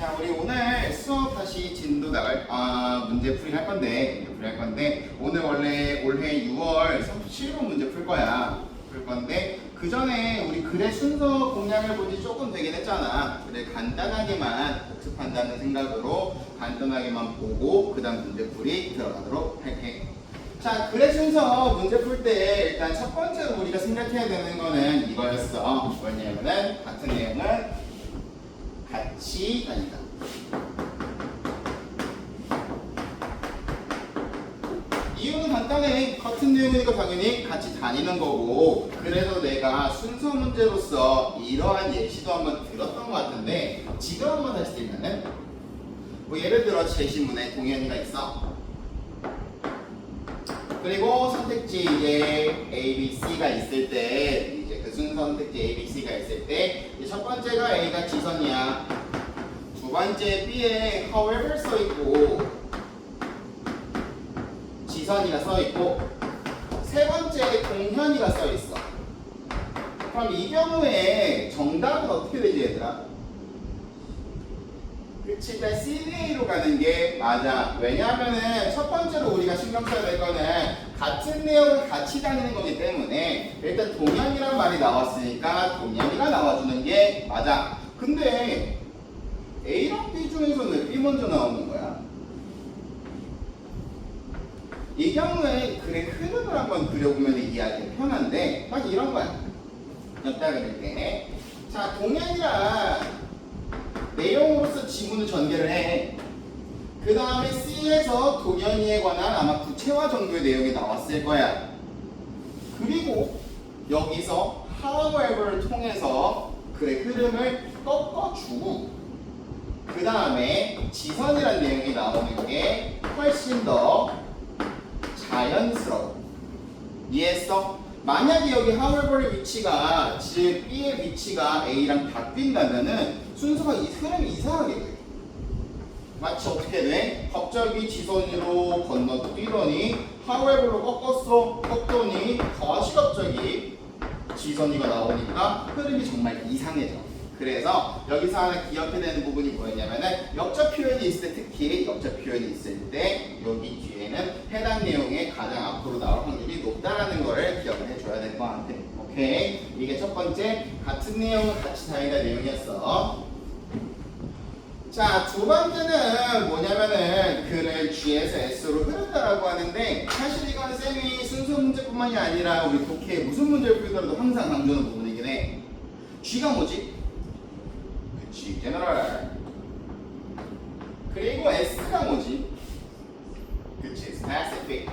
자, 우리 오늘 수업 다시 진도 문제풀이 할 건데, 오늘 원래 올해 6월 37번 문제 풀 건데, 그 전에 우리 글의 순서 공략을 본지 조금 되긴 했잖아. 그래, 간단하게만 복습한다는 생각으로 간단하게만 보고, 그 다음 문제풀이 들어가도록 할게. 자, 글의 순서 문제 풀 때 일단 첫 번째로 우리가 생각해야 되는 거는 이거였어. 뭐냐면은 같은 내용을 같이 다니다. 이유는 간단해. 같은 내용이니까 당연히 같이 다니는 거고, 그래서 내가 순서 문제로서 이러한 예시도 한번 들었던 것 같은데, 지금 한번 다시 들면은 뭐 예를 들어 제시문에 동현이가 있어. 그리고 선택지 이제 A, B, C가 있을 때, 이제 그 순서 선택지 A, B, C가 있을 때, 첫 번째가 A가 지선이야. 두 번째 B에 however 써 있고, 지선이가 써 있고, 세 번째 동현이가 써 있어. 그럼 이 경우에 정답은 어떻게 되지, 얘들아? 그치, 일단 CDA로 가는 게 맞아. 왜냐하면은 첫 번째로 우리가 신경 써야 될 거는 같은 내용을 같이 다니는 거기 때문에 일단 동현이란 말이 나왔으니까 동현이가 나와주는 게 맞아. 근데 A랑 B 중에서는 왜 B 먼저 나오는 거야? 이 경우에 글의 흐름을 한번 그려보면 이해하기 편한데 딱 이런 거야. 여기다 그릴게. 자, 동현이랑 내용으로서 지문을 전개를 해. 그 다음에 C에서 동현이에 관한 아마 구체화 정도의 내용이 나왔을 거야. 그리고 여기서 however를 통해서 글의 흐름을 꺾어주고, 그 다음에 지선이라는 내용이 나오는 게 훨씬 더 자연스러워. 이해했어? 만약에 여기 however의 위치가, 즉 B의 위치가 A랑 바뀐다면은 순서가 흐름이 이상하게 돼. 마치 어떻게 돼? 갑자기 지선이로 건너뛰더니 however로 꺾더니 다시 갑자기 지선이가 나오니까 흐름이 정말 이상해져. 그래서 여기서 하나 기억해야 되는 부분이 뭐였냐면은 역자 표현이 있을 때, 특히 역자 표현이 있을 때 여기 뒤에는 해당 내용에 가장 앞으로 나올 확률이 높다라는 거를 기억을 해줘야 될 것 같아. 오케이? 이게 첫 번째 같은 내용을 같이 다니다 내용이었어. 자, 두 번째는 뭐냐면은 글을 G에서 S로 흐른다라고 하는데, 사실 이건 쌤이 순서 문제뿐만이 아니라 우리 독해에 무슨 문제를 풀더라도 항상 강조하는 부분이긴 해. G가 뭐지? 그치, general. 그리고 S가 뭐지? 그치, specific.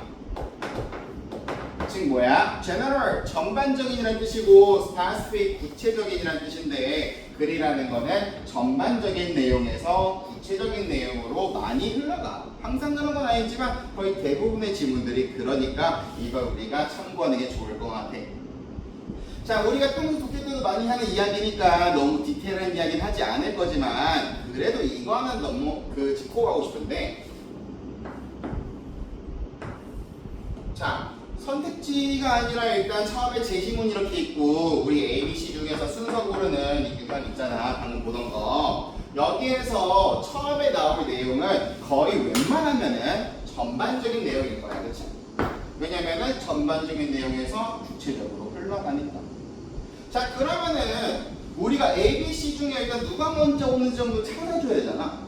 즉 뭐야? general, 전반적인이라는 뜻이고 specific, 구체적인이라는 뜻인데, 글이라는 거는 전반적인 내용에서 구체적인 내용으로 많이 흘러가. 항상 그런 건 아니지만 거의 대부분의 지문들이 그러니까 이걸 우리가 참고하는 게 좋을 것 같아. 자, 우리가 평소 독해 때도 많이 하는 이야기니까 너무 디테일한 이야기는 하지 않을 거지만, 그래도 이거는 너무 짚고 가고 싶은데, 자, 선택지가 아니라 일단 처음에 제시문 이렇게 있고, 우리 A, B, C 중에서 순서 고르는 이 유형 있잖아, 방금 보던 거. 여기에서 처음에 나올 내용은 거의 웬만하면은 전반적인 내용일 거야, 그치? 왜냐면은 전반적인 내용에서 구체적으로 흘러가니까. 자, 그러면은 우리가 A, B, C 중에 일단 누가 먼저 오는지 정도 찾아줘야 되잖아.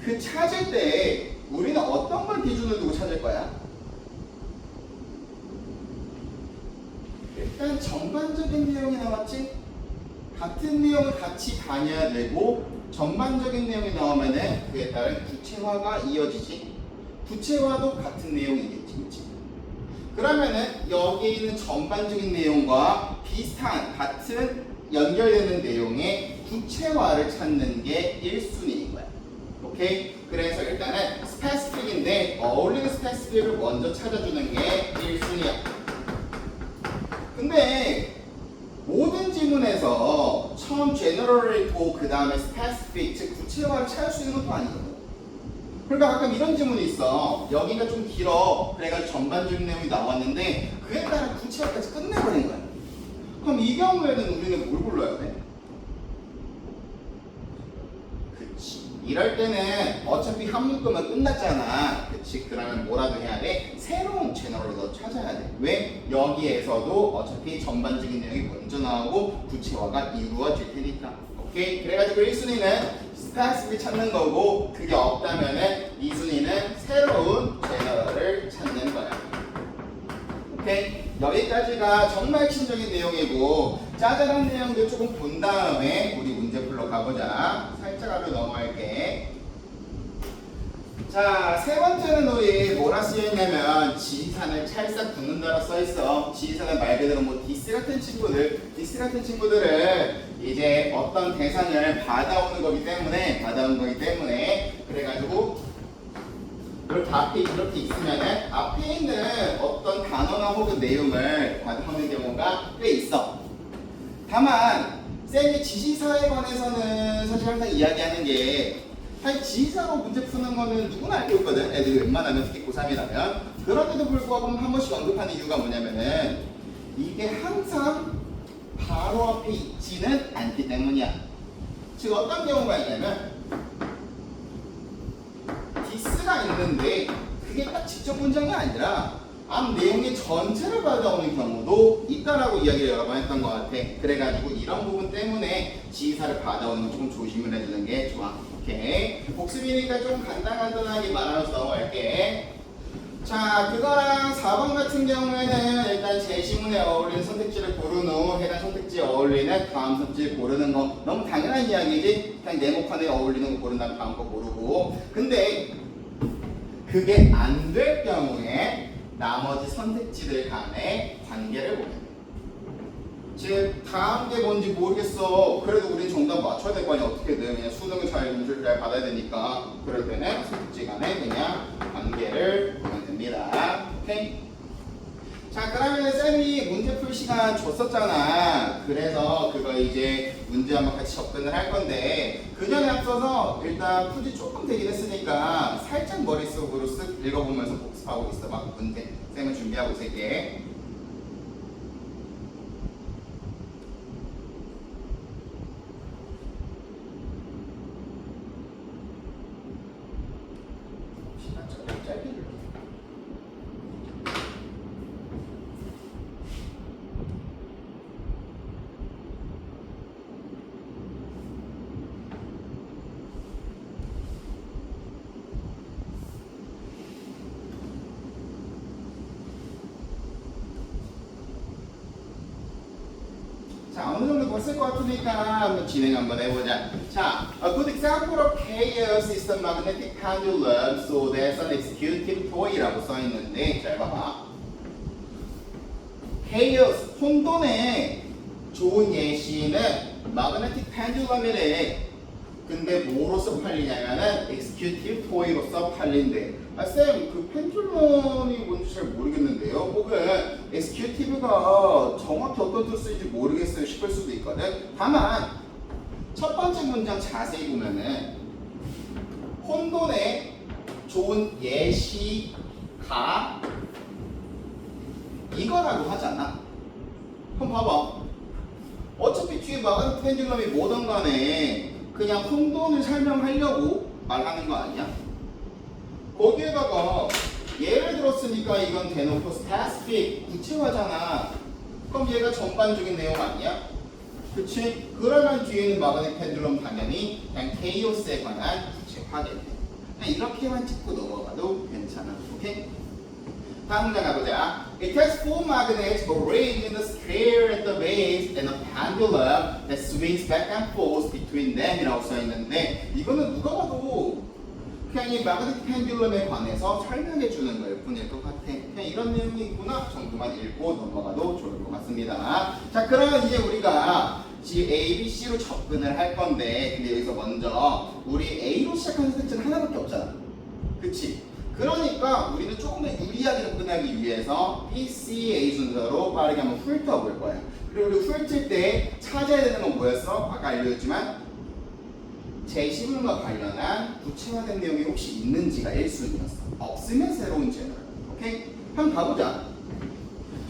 그 찾을 때 우리는 어떤 걸 기준으로 두고 찾을 거야? 일단 전반적인 내용이 나왔지? 같은 내용을 같이 다녀야 되고, 전반적인 내용이 나오면은 그에 따른 구체화가 이어지지. 구체화도 같은 내용이겠지, 그치? 그러면은 여기에 있는 전반적인 내용과 비슷한, 같은 연결되는 내용의 구체화를 찾는 게 1순위인 거야. 오케이? 그래서 일단은 스페시픽인데 어울리는 스페시픽을 먼저 찾아주는 게 1순위야. 근데 모든 지문에서 처음 general을 있고 그 다음에 specific, 즉 구체화를 찾을 수 있는 것도 아니거든. 그러니까 가끔 이런 지문이 있어. 여기가 좀 길어. 그래가지고 전반적인 내용이 나왔는데 그에 따라 구체화까지 끝내버린 거야. 그럼 이 경우에는 우리는 뭘 골라야 돼? 그치. 이럴 때는 어차피 한 묶음은 끝났잖아. 그치? 그러면 뭐라도 해야 돼? 새로운 채널을 더 찾아야 돼. 왜? 여기에서도 어차피 전반적인 내용이 먼저 나오고 구체화가 이루어질 테니까. 오케이? 그래가지고 1순위는 스타스를 찾는 거고, 그게 없다면은 2순위는 새로운 채널을 찾는 거야. 오케이? 여기까지가 정말 핵심적인 내용이고, 짜잘한 내용들 조금 본 다음에 우리 문제 풀러 가보자. 살짝 앞으로 넘어갈게. 자, 세 번째는 우리 뭐라 쓰여있냐면 지시사를 찰싹 붙는다라고 써있어. 지시사는 말 그대로 뭐 디스 같은 친구들을 이제 어떤 대상을 받아오는 거기 때문에 그래가지고 이렇게 앞에 이렇게 있으면은 앞에 있는 어떤 단어나 혹은 내용을 받아오는 경우가 꽤 있어. 다만 쌤이 지시사에 관해서는 사실 항상 이야기하는 게, 사실 지시사로 문제 푸는 거는 누구나 알고 있거든. 애들이 웬만하면 특히 고3이라면. 그런데도 불구하고 한 번씩 언급하는 이유가 뭐냐면은 이게 항상 바로 앞에 있지는 않기 때문이야. 즉 어떤 경우가 있냐면 디스가 있는데 그게 딱 직접 문장이 아니라 앞 내용의 전체를 받아오는 경우도 있다라고 이야기를 여러 번 했던 것 같아. 그래가지고 이런 부분 때문에 지시사를 받아오는 거 조금 조심을 해주는 게 좋아. 오케이. 복습이니까 좀 간단하게 말하면서 넘어갈게. 자, 그거랑 4번 같은 경우에는 일단 제시문에 어울리는 선택지를 고른 후 해당 선택지에 어울리는 다음 선택지를 고르는 거 너무 당연한 이야기지. 그냥 네모칸에 어울리는 거 고른 다음 다음 거 고르고. 근데 그게 안 될 경우에 나머지 선택지들 간의 관계를 보면 돼. 즉 다음 게 뭔지 모르겠어. 그래도 우린 정답 맞춰야 될 거 아니야. 어떻게든 그냥 수능을 점수를 잘 받아야 되니까. 그럴 때는 선택지 간에 그냥 관계를 보면 됩니다. 오케이? 자, 그러면 쌤이 문제 풀 시간 줬었잖아. 그래서 그거 이제 문제 한번 같이 접근을 할 건데, 그 전에 앞서서 일단 푸지 조금 되긴 했으니까 살짝 머릿속으로 쓱 읽어보면서 복습하고 있어. 막 문제 쌤은 준비하고 있을게. 자, 어느 정도 봤을 것 같으니까 한번 진행 한번 해보자. 자, a good example of chaos is the magnetic pendulum. So there's an executive toy라고 써있는데, 잘 봐봐. chaos, 혼돈의 좋은 예시는 magnetic pendulum이래. 근데 뭐로서 팔리냐면은 executive toy로서 팔린대. 아, 쌤, 그 펜듈럼이 뭔지 잘 모르겠는데요. 혹은 executive가 정확히 어떤 뜻인지 모르겠어요 싶을 수도 있거든. 다만 첫 번째 문장 자세히 보면은 혼돈의 좋은 예시가 이거라고 하잖아. 그럼 봐봐. 어차피 뒤에 마그네틱 펜듈럼이 뭐든 간에 그냥 혼돈을 설명하려고 말하는 거 아니야? 거기에다가 예를 들었으니까 이건 대놓고 specific, 구체화잖아. 그럼 얘가 전반적인 내용 아니야? 그치? 그러면 뒤에는 마그네틱 펜듈럼 당연히 그냥 chaos에 관한 구체화겠네. 그냥 이렇게만 짚고 넘어가도 괜찮아. 오케이? 다음 문장 가보자. It has four magnets arranged in a square at the base and a pendulum that swings back and forth between them 이라고 써있는데, 이거는 누가 봐도 그냥 이 마그네틱 펜듈럼에 관해서 설명해 주는 거일 뿐일 것 같아. 그냥 이런 내용이 있구나 정도만 읽고 넘어가도 좋을 것 같습니다. 자, 그러면 이제 우리가 지금 A, B, C로 접근을 할 건데, 근데 여기서 먼저 우리 A로 시작하는 선택지는 하나밖에 없잖아. 그치? 그러니까 우리는 조금 더 유리하게 접근하기 위해서 B, C, A 순서로 빠르게 한번 훑어볼 거야. 그리고 우리 훑을 때 찾아야 되는 건 뭐였어? 아까 알려줬지만 제시문과 관련한 구체화된 내용이 혹시 있는지가 1순위였어. 없으면 새로운 채널. 오케이? 한번 가보자.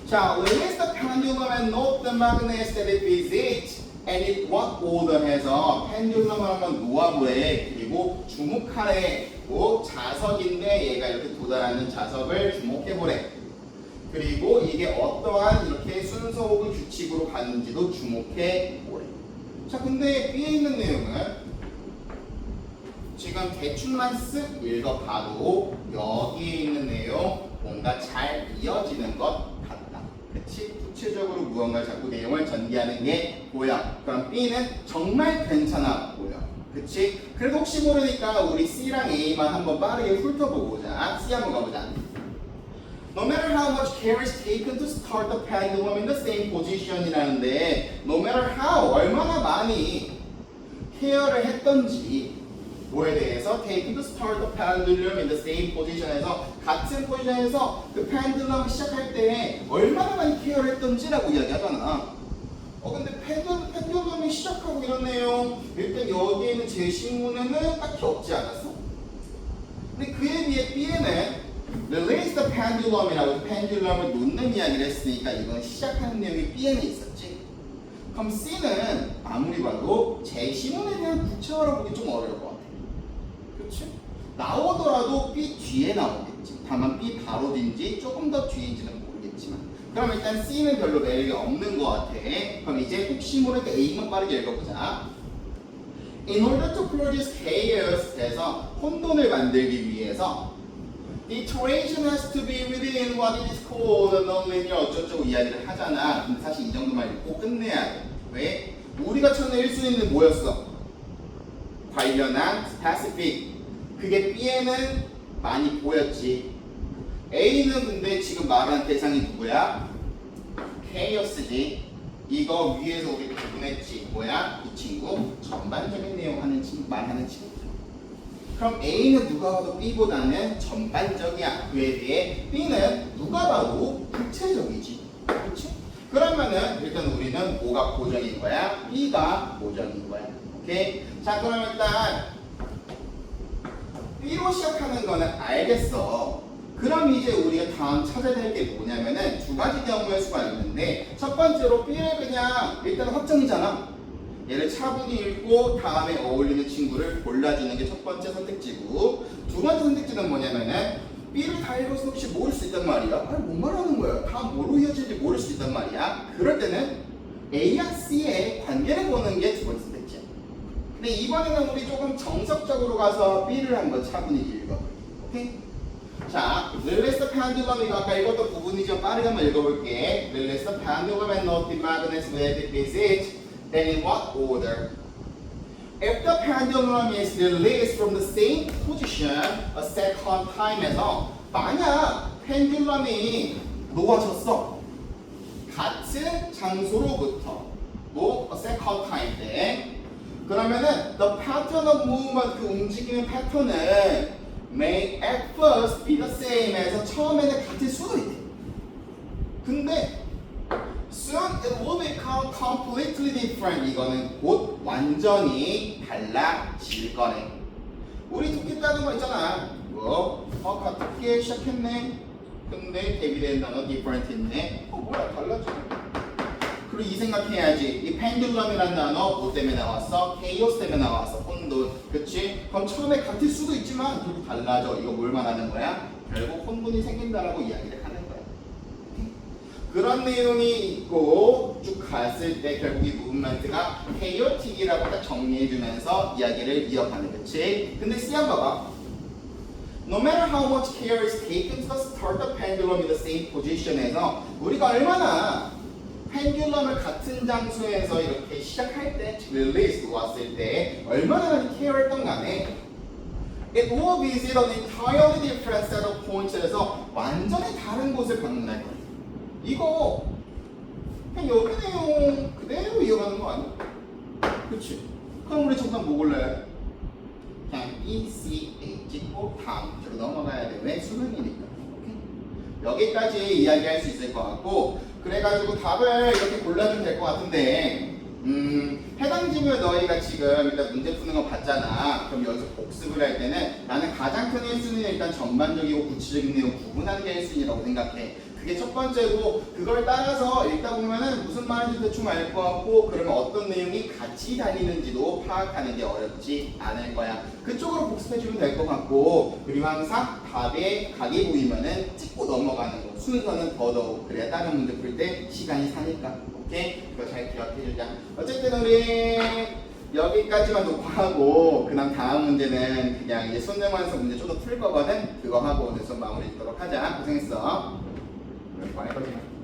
자, release the pendulum and note the magnets that it visits and in what order 해서 펜듈럼을 한번 놓아보래. 그리고 그리고 주목하래. 뭐 자석인데 얘가 이렇게 도달하는 자석을 주목해보래. 그리고 이게 어떠한 이렇게 순서 혹은 규칙으로 가는지도 주목해보래. 자, 근데 B에 있는 내용은 지금 대충만 쓱 읽어봐도 여기에 있는 내용 뭔가 잘 이어지는 것 같다. 그치? 구체적으로 무언가 자꾸 내용을 전개하는 게 보여. 그럼 B는 정말 괜찮아 보여. 그치? 그래도 혹시 모르니까 우리 C랑 A만 한번 빠르게 훑어보자. C 한번 가보자. No matter how much care is taken to start the pendulum in the same position 이라는데 no matter how 얼마나 많이 케어를 했던지 뭐에 대해서 taken to start the pendulum in the same position에서 같은 포지션에서 그 펜듈럼을 시작할 때 얼마나 많이 케어를 했던지라고 이야기하잖아. 근데 펜듈럼이 시작하고 이런 내용 일단 여기에 있는 제시문에는 딱히 없지 않았어? 근데 그에 비해 B에는 release the pendulum이라고 펜듈럼을 놓는 이야기를 했으니까 이건 시작하는 내용이 B에는 있었지. 그럼 C는 아무리 봐도 제시문에 대한 구체화를 보기 좀 어려울 것 같아. 그렇지? 나오더라도 B 뒤에 나오겠지. 다만 B 바로 뒤인지 조금 더 뒤인지는 모르겠지만 그럼 일단 C는 별로 매력이 없는 것 같아. 그럼 이제 혹시 모르니까 A만 빠르게 읽어보자. In order to produce chaos에서 혼돈을 만들기 위해서 the iteration has to be within what is called a nonlinear 어쩌고저쩌고 이야기를 하잖아. 근데 사실 이 정도만 읽고 끝내야 돼. 왜? 우리가 찾는 1순위는 뭐였어? 관련한 specific. 그게 B에는 많이 보였지. A는 근데 지금 말한 대상이 누구야? chaos지. 이거 위에서 우리 구분했지. 뭐야? 이 친구 전반적인 내용 말하는 친구. 그럼 A는 누가 봐도 B보다는 전반적이야. 그에 비해 B는 누가 봐도 구체적이지. 그렇지? 그러면은 일단 우리는 뭐가 고정인 거야? B가 고정인 거야. 오케이? 자, 그럼 일단 B로 시작하는 거는 알겠어. 그럼 이제 우리가 다음 찾아야 될 게 뭐냐면은 두 가지 경우일 수가 있는데 첫 번째로 B를 그냥 일단 확정이잖아. 얘를 차분히 읽고 다음에 어울리는 친구를 골라주는 게 첫 번째 선택지고 두 번째 선택지는 뭐냐면은 B를 다 읽어서 혹시 모를 수 있단 말이야. 아니 뭔 말하는 거야. 다 뭐로 이어질지 모를 수 있단 말이야. 그럴 때는 A와 C의 관계를 보는 게 두 번째 선택지야. 근데 이번에는 우리 조금 정석적으로 가서 B를 한번 차분히 읽어. 오케이? 자, release the pendulum 이거 아까 읽었던 부분이죠. 빠르게 한번 읽어볼게. Release the pendulum and note the magnets where it visit. Then in what order? If the pendulum is released from the same position a second time에서 만약 펜듈럼이 놓아졌어. 같은 장소로부터 뭐 a second time 때 그러면은 the pattern of movement 그 움직이는 패턴은 may at first be the same 해서 처음에는 같을 수도 있대. 근데 soon it will become completely different. 이거는 곧 완전히 달라질 거네. 우리 토끼 따는 거 있잖아. 아까 토끼에 시작했네. 근데 대비된 단어 different 있네. 뭐야 달라져. 그리고 이 생각해야지. 이 펜듈럼이라는 단어 뭐 때문에 나왔어? chaos 때문에 나왔어. 혼돈. 그치? 그럼 처음에 같을 수도 있지만 결국 달라져. 이거 뭘 말하는 거야? 결국 혼돈이 생긴다라고 이야기를 하는 거야. 그런 내용이 있고 쭉 갔을 때 결국 이 무브먼트가 chaotic이라고 딱 정리해주면서 이야기를 이어가는 거지. 근데 C 한번 봐봐. No matter how much care is taken to start the pendulum in the same position에서 우리가 얼마나 펜듈럼을 같은 장소에서 이렇게 시작할 때, release 왔을 때 얼마나 많이 케어했던 간에 it will visit an entirely different set of points에서 완전히 다른 곳을 방문할 거예요. 이거 그냥 여기 내용 그대로 이어가는 거 아니야? 그렇지? 그럼 우리 정답 뭐 골라요? 그냥 E, C, A 찍고 다음 쪽으로 넘어가야 돼. 왜? 수능이니까. 여기까지 이야기할 수 있을 것 같고 그래가지고 답을 이렇게 골라주면 될 것 같은데 해당 지문을 너희가 지금 일단 문제 푸는 거 봤잖아. 그럼 여기서 복습을 할 때는 나는 가장 큰 1순위는 일단 전반적이고 구체적인 내용 구분하는 게 1순위라고 생각해. 그게 첫 번째고, 그걸 따라서 읽다 보면은 무슨 말인지 대충 알 것 같고, 그러면 어떤 내용이 같이 다니는지도 파악하는 게 어렵지 않을 거야. 그쪽으로 복습해주면 될 것 같고, 그리고 항상 답에 각이 보이면은 찍고 넘어가는 거. 순서는 더더욱. 그래야 다른 문제 풀 때 시간이 사니까. 오케이? 그거 잘 기억해주자. 어쨌든 우리 여기까지만 녹화하고, 그 다음 문제는 그냥 이제 손정환서 문제 좀 더 풀 거거든? 그거 하고 오늘 수업 마무리 짓도록 하자. 고생했어. 拜拜。